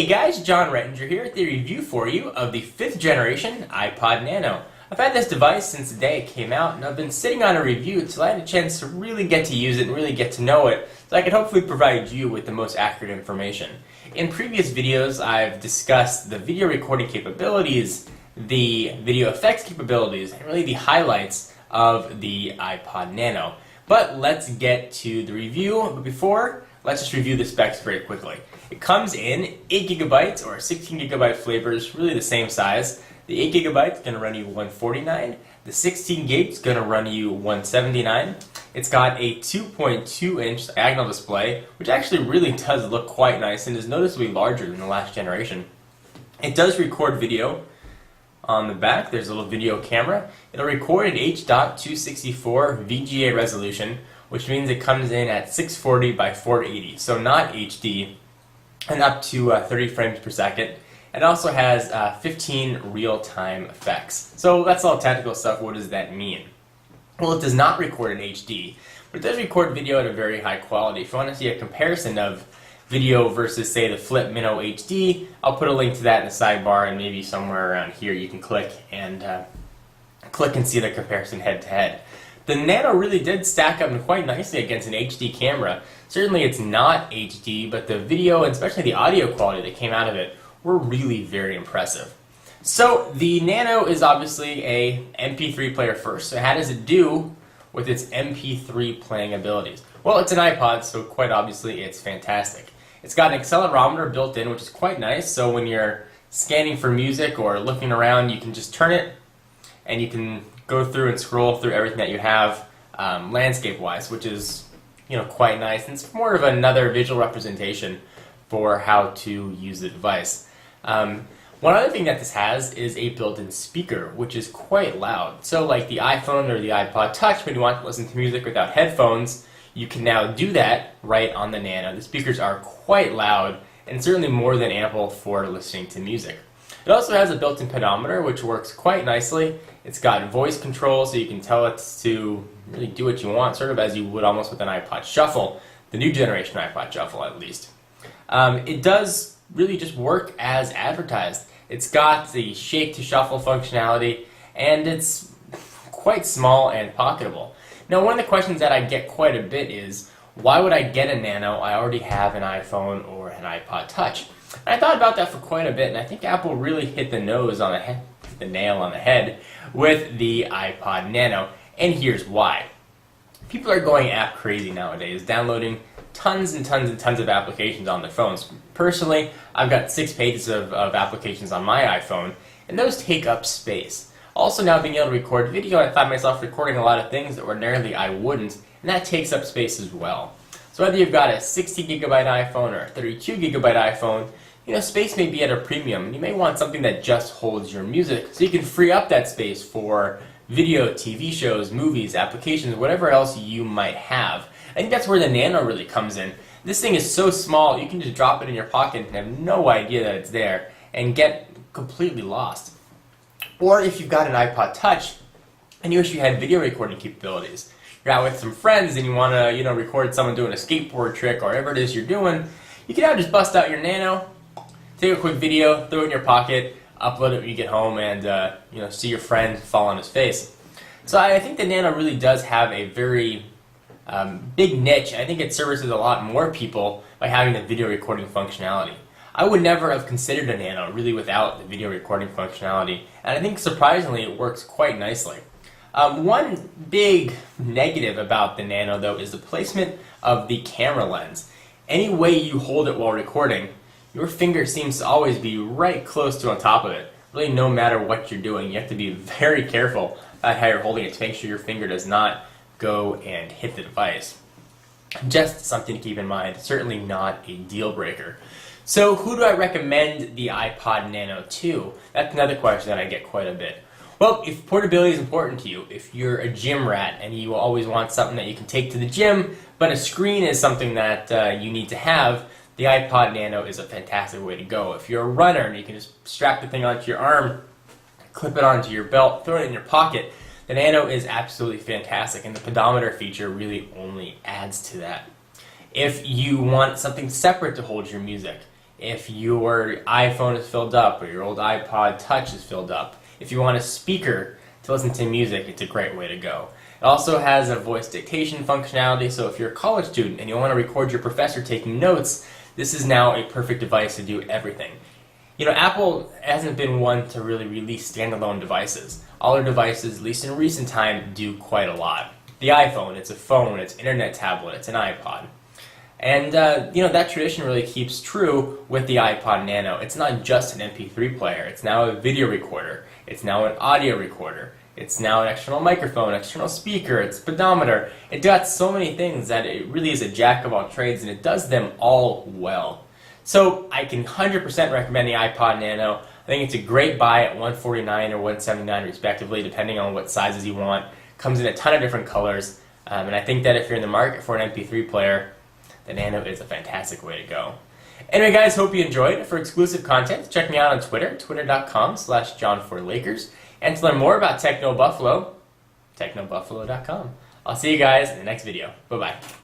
guys, John Rettinger here with the review for you of the 5th generation iPod Nano. I've had this device since the day it came out, and I've been sitting on a review until I had a chance to really get to use it and really get to know it, so I could hopefully provide you with the most accurate information. In previous videos, I've discussed the video recording capabilities, the video effects capabilities, and really the highlights of the iPod Nano. But let's get to the review. But before, let's just review the specs very quickly. It comes in 8GB or 16GB flavors, really the same size. The 8GB is going to run you $149. The 16GB is going to run you $179. It's got a 2.2-inch diagonal display, which actually really does look quite nice and is noticeably larger than the last generation. It does record video. On the back, there's a little video camera. It'll record at H.264 VGA resolution, which means it comes in at 640 by 480, so not HD, and up to 30 frames per second. It also has 15 real-time effects. So that's all technical stuff. What does that mean? Well, it does not record in HD, but it does record video at a very high quality. If you want to see a comparison of video versus, say, the Flip Minnow HD, I'll put a link to that in the sidebar, and maybe somewhere around here you can click and see the comparison head-to-head. The Nano really did stack up quite nicely against an HD camera. Certainly it's not HD, but the video and especially the audio quality that came out of it were really very impressive. So the Nano is obviously a MP3 player first. So how does it do with its MP3 playing abilities? Well, it's an iPod, so quite obviously it's fantastic. It's got an accelerometer built in, which is quite nice. So when you're scanning for music or looking around, you can just turn it and you can go through and scroll through everything that you have landscape-wise, which is quite nice. And it's more of another visual representation for how to use the device. One other thing that this has is a built-in speaker, which is quite loud. So like the iPhone or the iPod Touch, when you want to listen to music without headphones, you can now do that right on the Nano. The speakers are quite loud and certainly more than ample for listening to music. It also has a built-in pedometer, which works quite nicely. It's got voice control, so you can tell it to really do what you want, sort of as you would almost with an iPod Shuffle, the new generation iPod Shuffle at least. It does really just work as advertised. It's got the shake to shuffle functionality, and it's quite small and pocketable. Now, one of the questions that I get quite a bit is, why would I get a Nano? I already have an iPhone or an iPod Touch. And I thought about that for quite a bit, and I think Apple really hit the nail on the head with the iPod Nano, and here's why. People are going app crazy nowadays, downloading tons and tons and tons of applications on their phones. Personally, I've got 6 pages of applications on my iPhone, and those take up space. Also, now being able to record video, I find myself recording a lot of things that ordinarily I wouldn't, and that takes up space as well. So whether you've got a 60GB iPhone or a 32GB iPhone, space may be at a premium, and you may want something that just holds your music, so you can free up that space for video, TV shows, movies, applications, whatever else you might have. I think that's where the Nano really comes in. This thing is so small, you can just drop it in your pocket and have no idea that it's there and get completely lost. Or if you've got an iPod Touch and you wish you had video recording capabilities, you're out with some friends and you want to record someone doing a skateboard trick or whatever it is you're doing, you can now just bust out your Nano, take a quick video, throw it in your pocket, upload it when you get home, and see your friend fall on his face. So I think the Nano really does have a very big niche. I think it services a lot more people by having the video recording functionality. I would never have considered a Nano really without the video recording functionality, and I think surprisingly it works quite nicely. One big negative about the Nano, though, is the placement of the camera lens. Any way you hold it while recording, your finger seems to always be right close to on top of it. Really, no matter what you're doing, you have to be very careful about how you're holding it to make sure your finger does not go and hit the device. Just something to keep in mind, certainly not a deal breaker. So who do I recommend the iPod Nano to? That's another question that I get quite a bit. Well, if portability is important to you, if you're a gym rat and you always want something that you can take to the gym, but a screen is something that you need to have, the iPod Nano is a fantastic way to go. If you're a runner and you can just strap the thing onto your arm, clip it onto your belt, throw it in your pocket, the Nano is absolutely fantastic, and the pedometer feature really only adds to that. If you want something separate to hold your music, if your iPhone is filled up or your old iPod Touch is filled up. If you want a speaker to listen to music, it's a great way to go. It also has a voice dictation functionality, so if you're a college student and you want to record your professor taking notes, this is now a perfect device to do everything. You know, Apple hasn't been one to really release standalone devices. All their devices, at least in recent time, do quite a lot. The iPhone, it's a phone, it's an internet tablet, it's an iPod. And, that tradition really keeps true with the iPod Nano. It's not just an MP3 player. It's now a video recorder. It's now an audio recorder. It's now an external microphone, external speaker, it's speedometer. It does so many things that it really is a jack of all trades, and it does them all well. So I can 100% recommend the iPod Nano. I think it's a great buy at $149 or $179 respectively, depending on what sizes you want. Comes in a ton of different colors, and I think that if you're in the market for an MP3 player, the Nano is a fantastic way to go. Anyway, guys, hope you enjoyed. For exclusive content, check me out on Twitter, twitter.com/John4Lakers. And to learn more about Techno Buffalo, technobuffalo.com. I'll see you guys in the next video. Bye-bye.